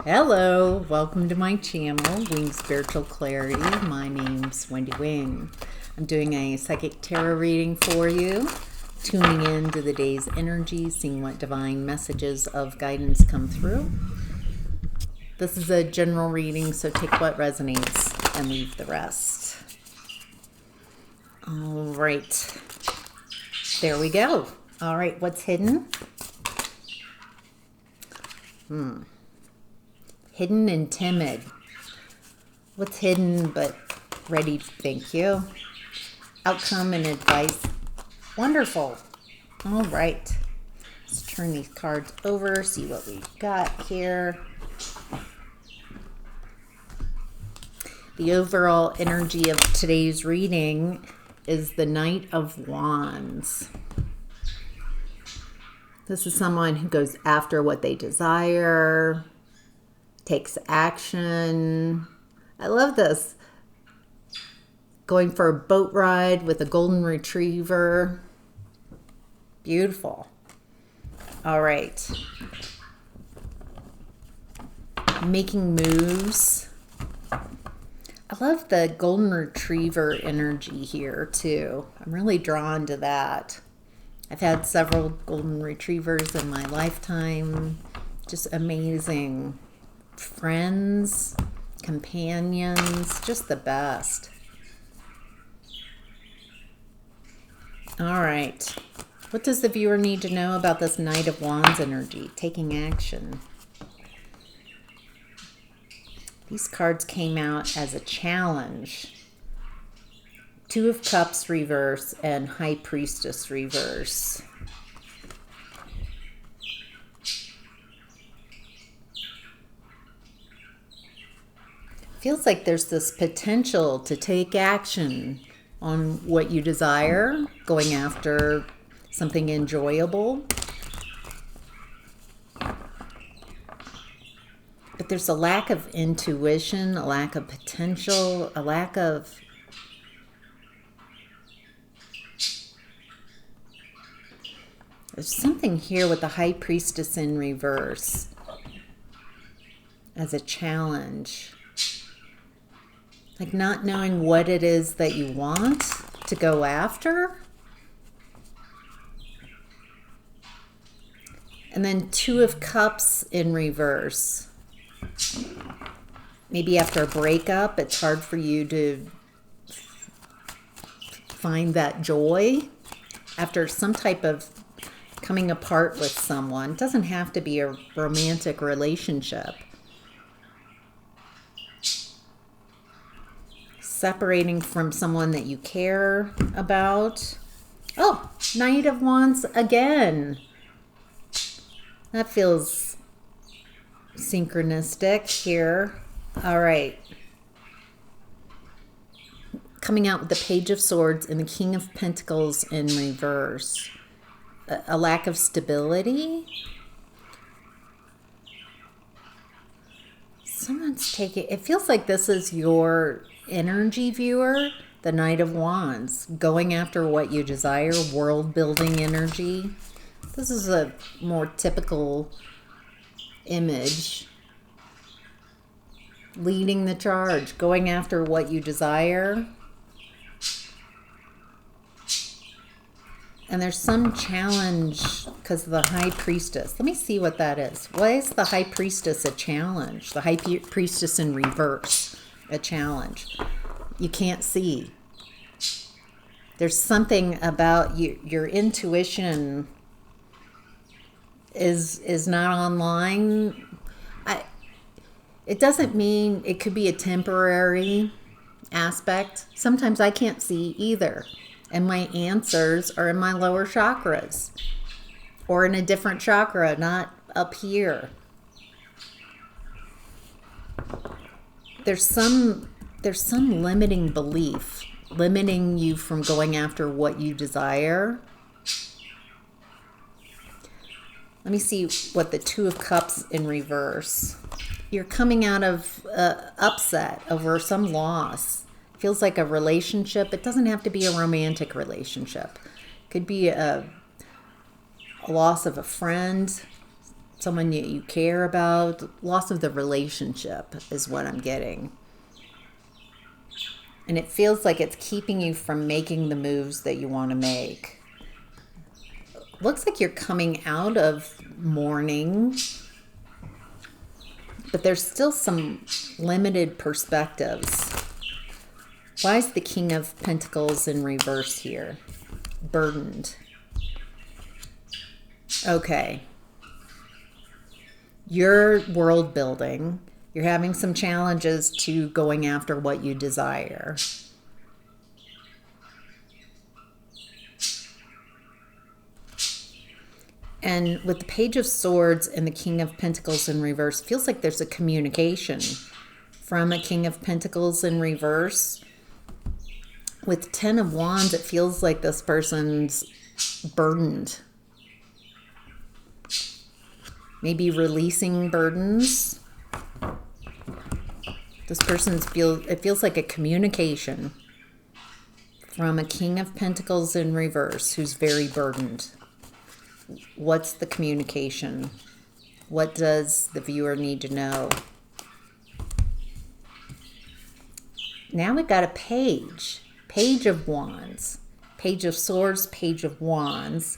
Hello, welcome to my channel, Wing Spiritual Clarity. My name's Wendy Wing. I'm doing a psychic tarot reading for you, tuning into the day's energy, seeing what divine messages of guidance come through. This is a general reading, so take what resonates and leave the rest. All right, there we go. All right, what's hidden? Hidden and timid. What's hidden but ready? Thank you. Outcome and advice. Wonderful. All right. Let's turn these cards over, see what we've got here. The overall energy of today's reading is the Knight of Wands. This is someone who goes after what they desire, takes action. I love this. Going for a boat ride with a golden retriever. Beautiful. All right. Making moves. I love the golden retriever energy here too. I'm really drawn to that. I've had several golden retrievers in my lifetime. Just amazing. Friends, companions, just the best. All right. What does the viewer need to know about this Knight of Wands energy? Taking action. These cards came out as a challenge. Two of Cups reverse and High Priestess reverse. Feels like there's this potential to take action on what you desire, going after something enjoyable. But there's a lack of intuition, a lack of potential, a lack of there's something here with the High Priestess in reverse as a challenge. Like not knowing what it is that you want to go after. And then Two of Cups in reverse. Maybe after a breakup, it's hard for you to find that joy. After some type of coming apart with someone. It doesn't have to be a romantic relationship. Separating from someone that you care about. Oh, Knight of Wands again. That feels synchronistic here. All right. Coming out with the Page of Swords and the King of Pentacles in reverse. A lack of stability. Someone's taking, it feels like this is your energy, viewer, the Knight of Wands, going after what you desire, world building energy. This is a more typical image. Leading the charge, going after what you desire. And there's some challenge because of the High Priestess. Let me see what that is. Why is the High Priestess a challenge? The High Priestess in reverse, a challenge. You can't see. There's something about you, your intuition is not online. It doesn't mean it could be a temporary aspect. Sometimes I can't see either. And my answers are in my lower chakras or in a different chakra, not up here. There's some limiting belief, limiting you from going after what you desire. Let me see what the Two of Cups in reverse. You're coming out of upset over some loss. Feels like a relationship. It doesn't have to be a romantic relationship. It could be a loss of a friend, someone you care about. Loss of the relationship is what I'm getting. And it feels like it's keeping you from making the moves that you want to make. Looks like you're coming out of mourning, but there's still some limited perspectives. Why is the King of Pentacles in reverse here? Burdened. Okay. You're world building. You're having some challenges to going after what you desire. And with the Page of Swords and the King of Pentacles in reverse, feels like there's a communication from a King of Pentacles in reverse. With 10 of Wands, it feels like this person's burdened. Maybe releasing burdens. This person's it feels like a communication from a King of Pentacles in reverse who's very burdened. What's the communication? What does the viewer need to know? Now we've got a page. Page of Wands. Page of Swords, Page of Wands.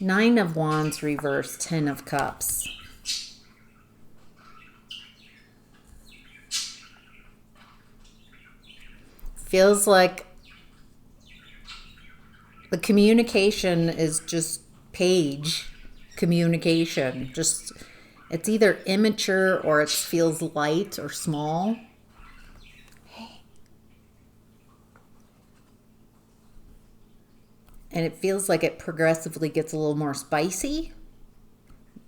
9 of Wands reverse, 10 of Cups. Feels like the communication is just page communication. Just, it's either immature or it feels light or small. And it feels like it progressively gets a little more spicy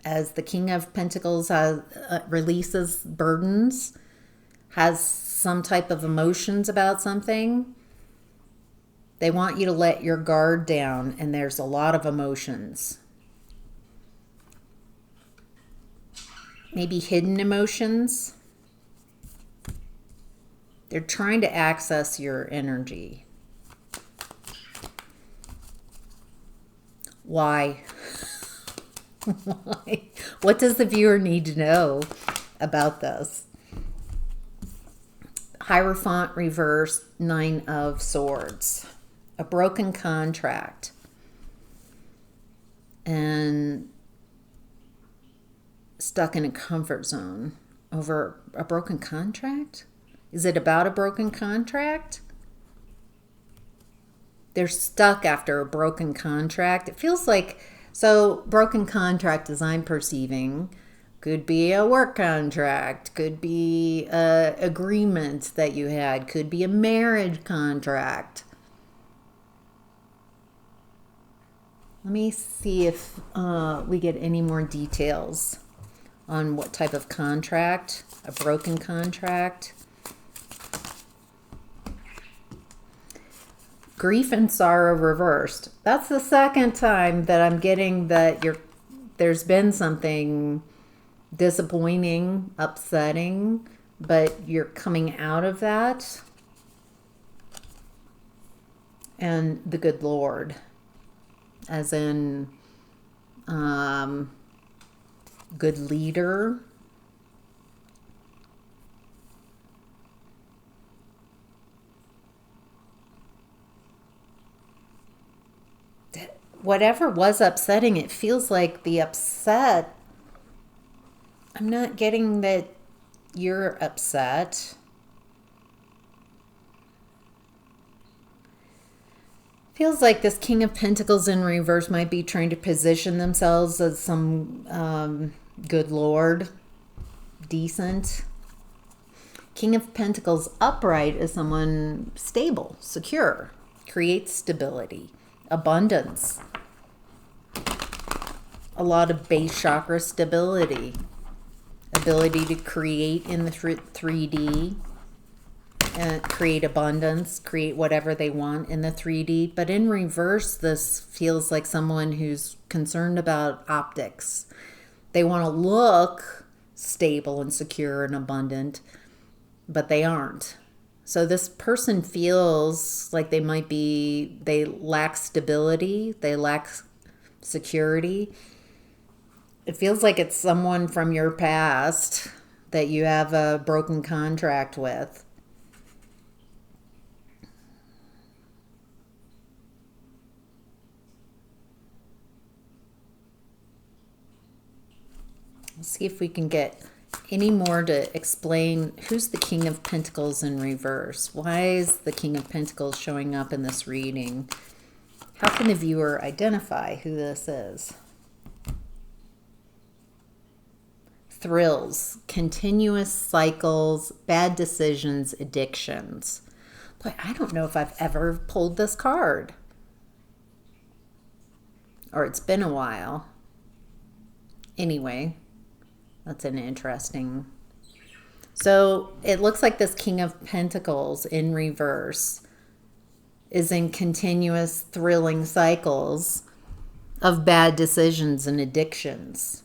as the King of Pentacles releases burdens, has some type of emotions about something. They want you to let your guard down, and there's a lot of emotions. Maybe hidden emotions. They're trying to access your energy. Why? Why? What does the viewer need to know about this? Hierophant reversed, 9 of Swords. A broken contract. And stuck in a comfort zone over a broken contract? Is it about a broken contract? They're stuck after a broken contract. It feels like, so broken contract as I'm perceiving, could be a work contract, could be an agreement that you had, could be a marriage contract. Let me see if we get any more details on what type of contract, a broken contract. Grief and sorrow reversed. That's the second time that I'm getting that there's been something disappointing, upsetting, but you're coming out of that. And the good Lord, as in good leader. Whatever was upsetting, it feels like the upset, I'm not getting that you're upset. Feels like this King of Pentacles in reverse might be trying to position themselves as some good Lord, decent. King of Pentacles upright is someone stable, secure, creates stability, abundance. A lot of base chakra stability, ability to create in the 3D, and create abundance, create whatever they want in the 3D. But in reverse, this feels like someone who's concerned about optics. They want to look stable and secure and abundant, but they aren't. So this person feels like they lack stability, they lack security. It feels like it's someone from your past that you have a broken contract with. Let's see if we can get any more to explain who's the King of Pentacles in reverse. Why is the King of Pentacles showing up in this reading? How can the viewer identify who this is? Thrills, continuous cycles, bad decisions, addictions. Boy, I don't know if I've ever pulled this card. Or it's been a while. Anyway, that's an interesting... So it looks like this King of Pentacles in reverse is in continuous thrilling cycles of bad decisions and addictions.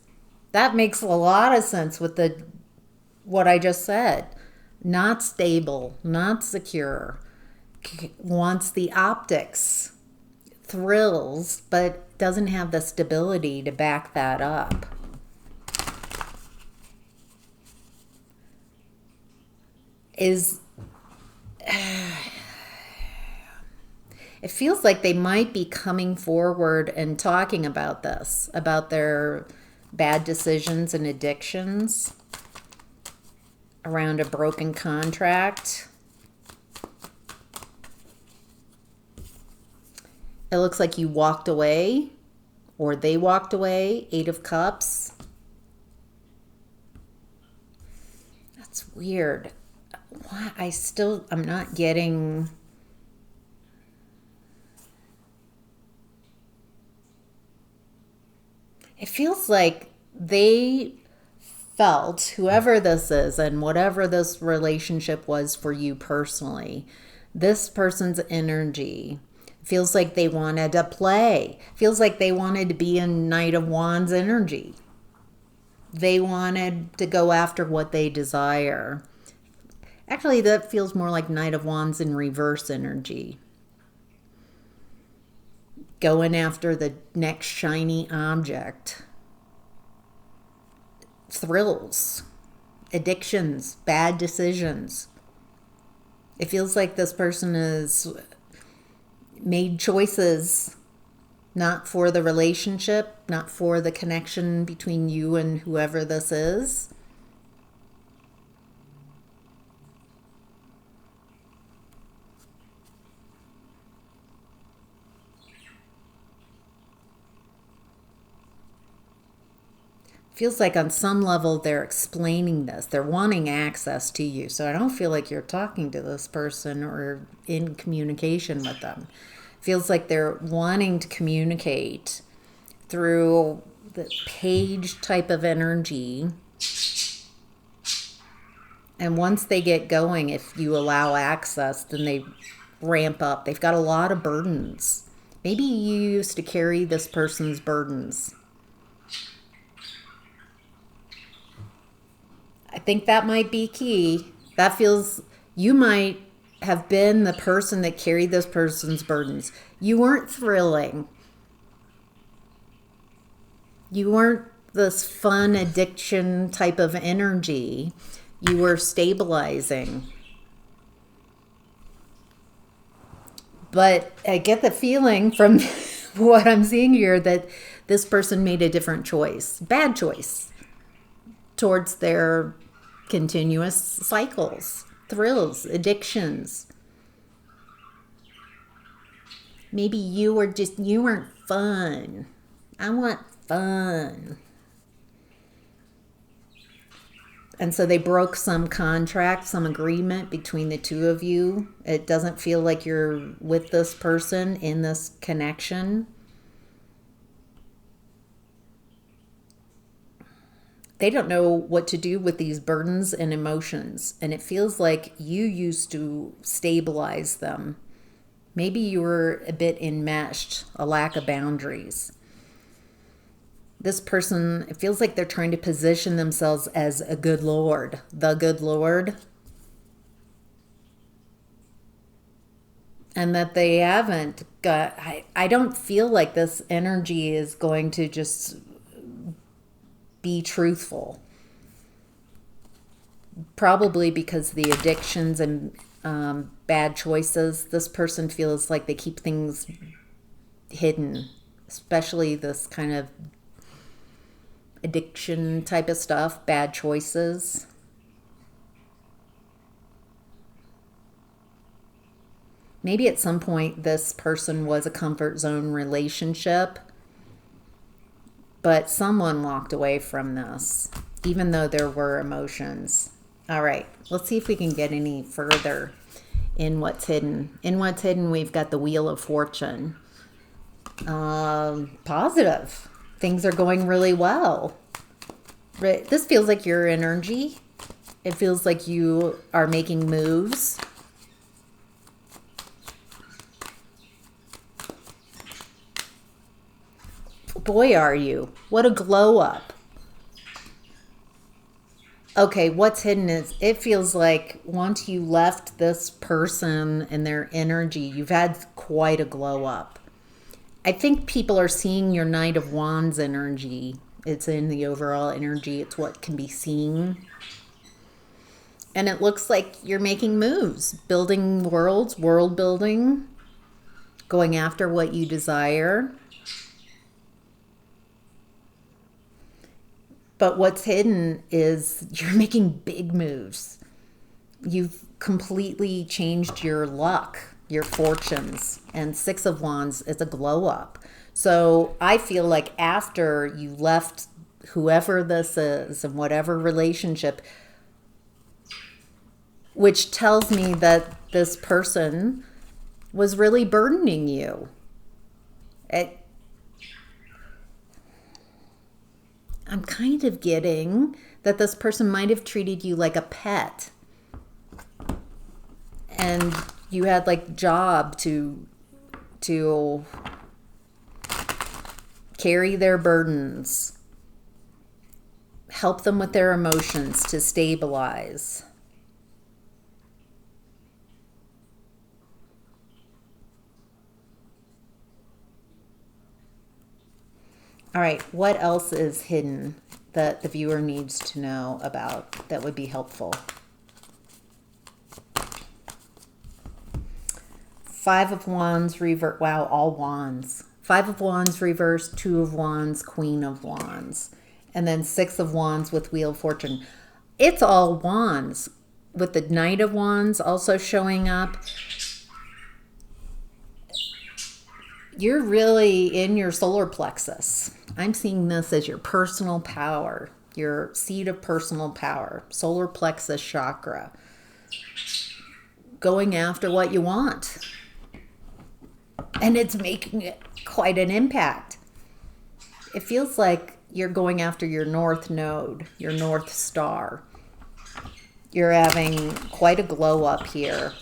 That makes a lot of sense with what I just said. Not stable, not secure, wants the optics, thrills, but doesn't have the stability to back that up. It feels like they might be coming forward and talking about this, about their bad decisions and addictions around a broken contract. It looks like you walked away, or they walked away. 8 of Cups. That's weird. Why? I'm not getting... It feels like they felt, whoever this is and whatever this relationship was for you personally, this person's energy feels like they wanted to play. Feels like they wanted to be in Knight of Wands energy. They wanted to go after what they desire. Actually, that feels more like Knight of Wands in reverse energy. Going after the next shiny object. Thrills, addictions, bad decisions. It feels like this person has made choices not for the relationship, not for the connection between you and whoever this is. Feels like on some level they're explaining this. They're wanting access to you. So I don't feel like you're talking to this person or in communication with them. Feels like they're wanting to communicate through the page type of energy. And once they get going, if you allow access, then they ramp up. They've got a lot of burdens. Maybe you used to carry this person's burdens. I think that might be key. That feels, you might have been the person that carried this person's burdens. You weren't thrilling. You weren't this fun addiction type of energy. You were stabilizing. But I get the feeling from what I'm seeing here that this person made a different choice, bad choice, towards their continuous cycles, thrills, addictions. Maybe you weren't fun. I want fun. And so they broke some contract, some agreement between the two of you. It doesn't feel like you're with this person in this connection. They don't know what to do with these burdens and emotions. And it feels like you used to stabilize them. Maybe you were a bit enmeshed, a lack of boundaries. This person, it feels like they're trying to position themselves as a good Lord, the good Lord. And that they haven't got, I don't feel like this energy is going to just be truthful. Probably because the addictions and bad choices, this person feels like they keep things hidden, especially this kind of addiction type of stuff, bad choices. Maybe at some point this person was a comfort zone relationship, but someone walked away from this, even though there were emotions. All right, let's see if we can get any further in what's hidden. In what's hidden, we've got the Wheel of Fortune. Positive. Things are going really well. This feels like your energy. It feels like you are making moves. Boy, are you. What a glow up. Okay, what's hidden is it feels like once you left this person and their energy, you've had quite a glow up. I think people are seeing your Knight of Wands energy. It's in the overall energy. It's what can be seen. And it looks like you're making moves, building worlds, world building, going after what you desire. But what's hidden is you're making big moves. You've completely changed your luck, your fortunes. And Six of Wands is a glow up. So I feel like after you left whoever this is and whatever relationship, which tells me that this person was really burdening you. I'm kind of getting that this person might have treated you like a pet. And you had like job to carry their burdens, help them with their emotions to stabilize. All right, what else is hidden that the viewer needs to know about that would be helpful? Five of Wands, revert. Wow, all wands. Five of Wands, reverse, Two of Wands, Queen of Wands. And then Six of Wands with Wheel of Fortune. It's all wands. With the Knight of Wands also showing up. You're really in your solar plexus. I'm seeing this as your personal power, your seat of personal power, solar plexus chakra. Going after what you want. And it's making it quite an impact. It feels like you're going after your north node, your north star. You're having quite a glow up here.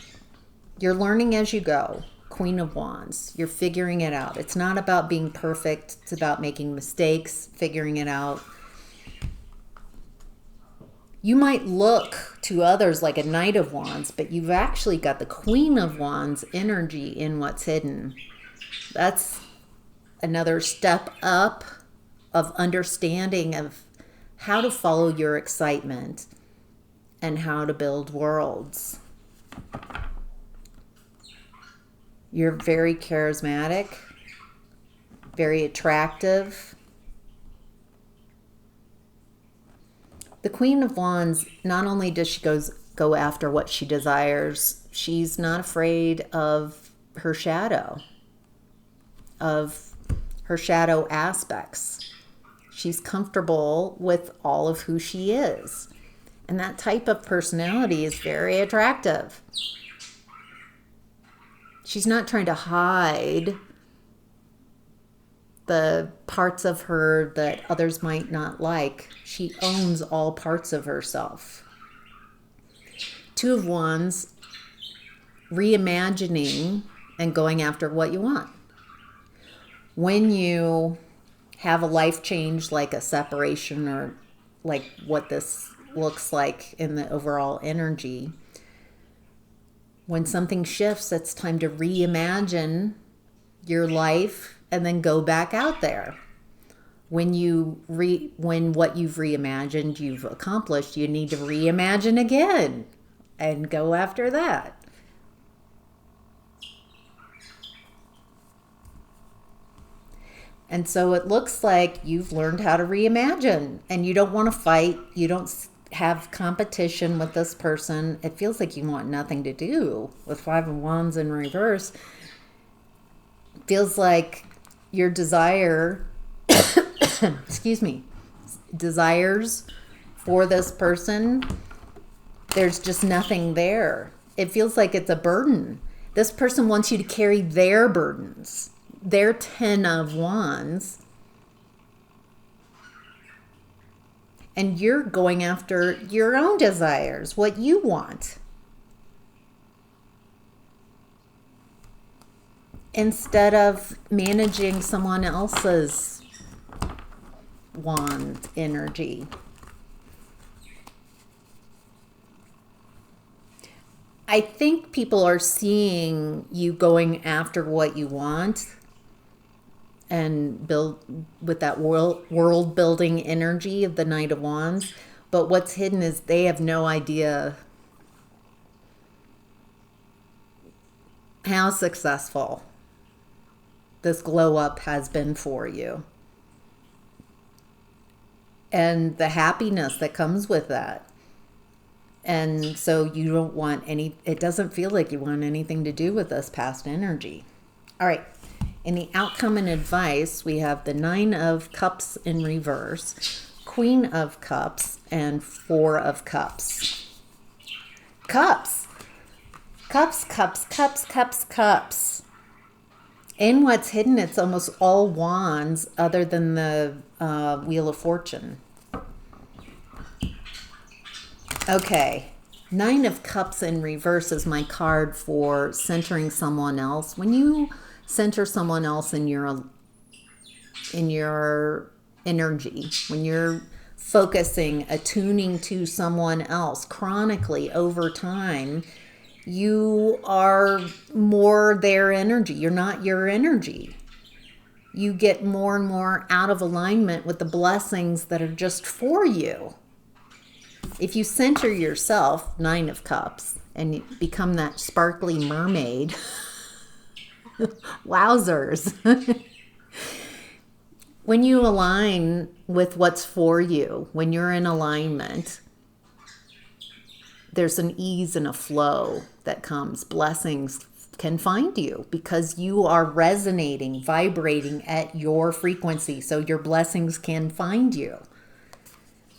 You're learning as you go. Queen of Wands. You're figuring it out. It's not about being perfect. It's about making mistakes, figuring it out. You might look to others like a Knight of Wands, but you've actually got the Queen of Wands energy in what's hidden. That's another step up of understanding of how to follow your excitement and how to build worlds. You're very charismatic, very attractive. The Queen of Wands, not only does she go after what she desires, she's not afraid of her shadow aspects. She's comfortable with all of who she is. And that type of personality is very attractive. She's not trying to hide the parts of her that others might not like. She owns all parts of herself. Two of Wands, reimagining and going after what you want. When you have a life change like a separation or like what this looks like in the overall energy, when something shifts, it's time to reimagine your life and then go back out there. when what you've reimagined you've accomplished, you need to reimagine again and go after that. And so it looks like you've learned how to reimagine, and you don't want to fight. You don't have competition with this person. It feels like you want nothing to do with Five of Wands in reverse. Feels like your desire, excuse me, desires for this person, there's just nothing there. It feels like it's a burden. This person wants you to carry their burdens, their 10 of Wands, and you're going after your own desires, what you want, instead of managing someone else's wand energy. I think people are seeing you going after what you want and build with that world building energy of the Knight of Wands. But what's hidden is they have no idea how successful this glow up has been for you, and the happiness that comes with that. And so you don't want it doesn't feel like you want anything to do with this past energy. All right. In the outcome and advice, we have the 9 of Cups in reverse, Queen of Cups, and 4 of Cups. Cups. Cups, cups, cups, cups, cups. In what's hidden, it's almost all wands other than the Wheel of Fortune. Okay. 9 of Cups in reverse is my card for centering someone else. When you center someone else in your energy, when you're focusing, attuning to someone else chronically over time, you are more their energy. You're not your energy. You get more and more out of alignment with the blessings that are just for you. If you center yourself, 9 of Cups, and you become that sparkly mermaid, wowzers. When you align with what's for you, when you're in alignment, there's an ease and a flow that comes. Blessings can find you because you are resonating, vibrating at your frequency. So your blessings can find you.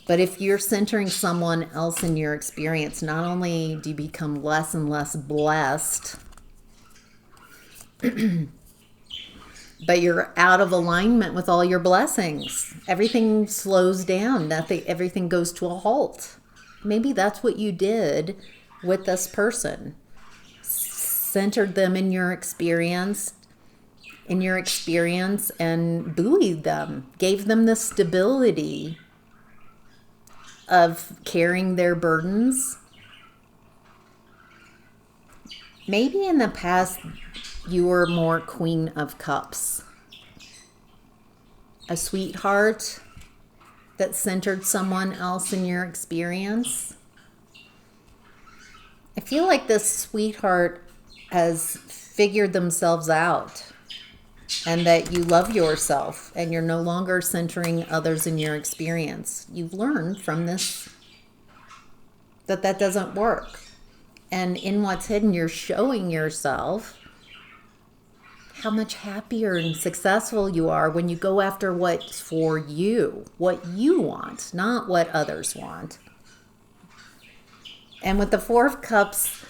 But if you're centering someone else in your experience, not only do you become less and less blessed, but you're out of alignment with all your blessings. Everything slows down. Everything goes to a halt. Maybe that's what you did with this person. Centered them in your experience, and buoyed them. Gave them the stability of carrying their burdens. Maybe in the past, you were more Queen of Cups. A sweetheart that centered someone else in your experience. I feel like this sweetheart has figured themselves out and that you love yourself and you're no longer centering others in your experience. You've learned from this that doesn't work. And in what's hidden, you're showing yourself how much happier and successful you are when you go after what's for you, what you want, not what others want. And with the 4 of Cups,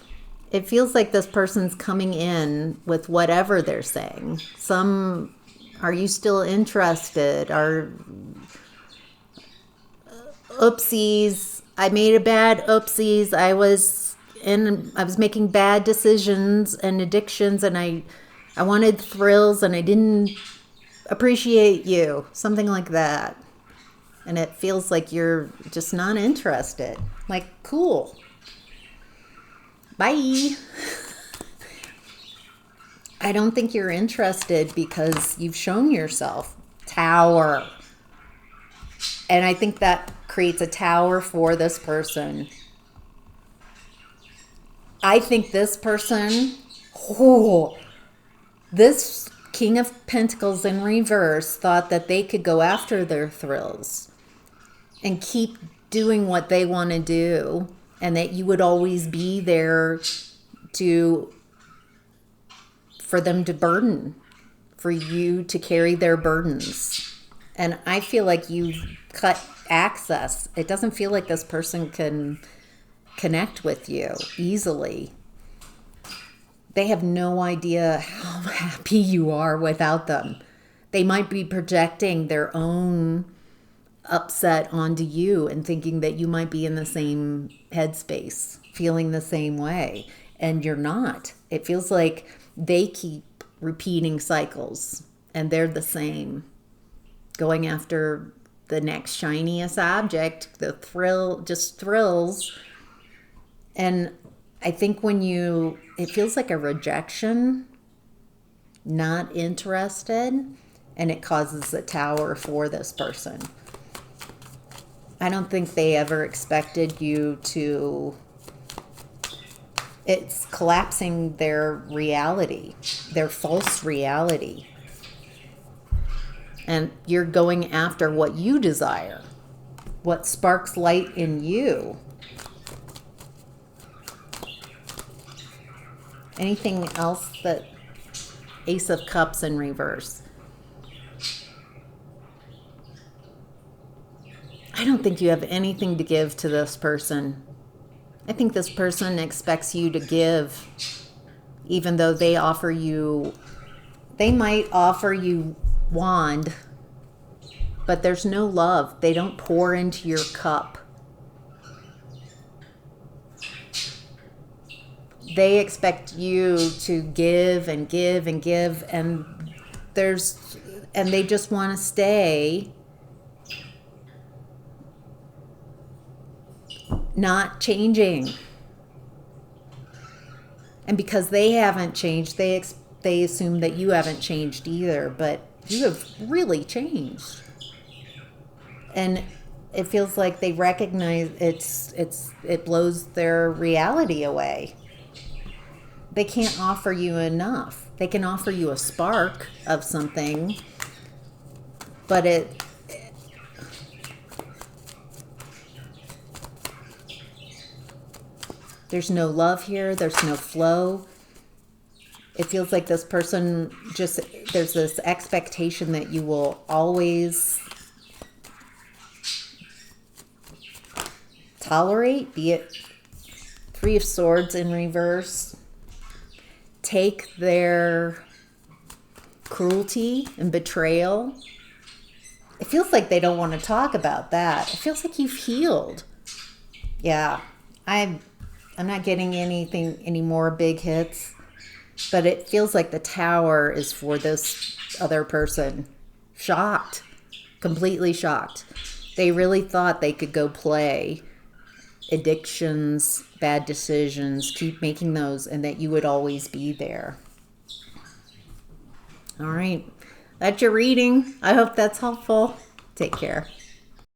it feels like this person's coming in with whatever they're saying. Are you still interested? Oopsies. I made a bad oopsies. I was making bad decisions and addictions, and I wanted thrills and I didn't appreciate you. Something like that. And it feels like you're just not interested. Like, cool. Bye. I don't think you're interested because you've shown yourself. Tower. And I think that creates a tower for this person. I think this person, this King of Pentacles in reverse thought that they could go after their thrills and keep doing what they want to do, and that you would always be there for them to burden, for you to carry their burdens. And I feel like you've cut access. It doesn't feel like this person can connect with you easily. They have no idea how happy you are without them. They might be projecting their own upset onto you and thinking that you might be in the same headspace, feeling the same way. And you're not. It feels like they keep repeating cycles and they're the same, going after the next shiniest object, the thrill, just thrills. And I think it feels like a rejection, not interested, and it causes a tower for this person. I don't think they ever expected you to, it's collapsing their reality, their false reality. And you're going after what you desire, what sparks light in you. Anything else that Ace of Cups in reverse? I don't think you have anything to give to this person. I think this person expects you to give, even though they might offer you wand, but there's no love. They don't pour into your cup. They expect you to give and give and give, and they just want to stay not changing. And because they haven't changed, they assume that you haven't changed either, but you have really changed. And it feels like they recognize it blows their reality away. They can't offer you enough. They can offer you a spark of something, but there's no love here. There's no flow. It feels like this person there's this expectation that you will always tolerate, be it Three of Swords in reverse. Take their cruelty and betrayal. It feels like they don't want to talk about that. It feels like you've healed. Yeah, I'm not getting any more big hits, but it feels like the tower is for this other person. Shocked, completely shocked. They really thought they could go play addictions, bad decisions, keep making those, and that you would always be there. All right, that's your reading. I hope that's helpful. Take care.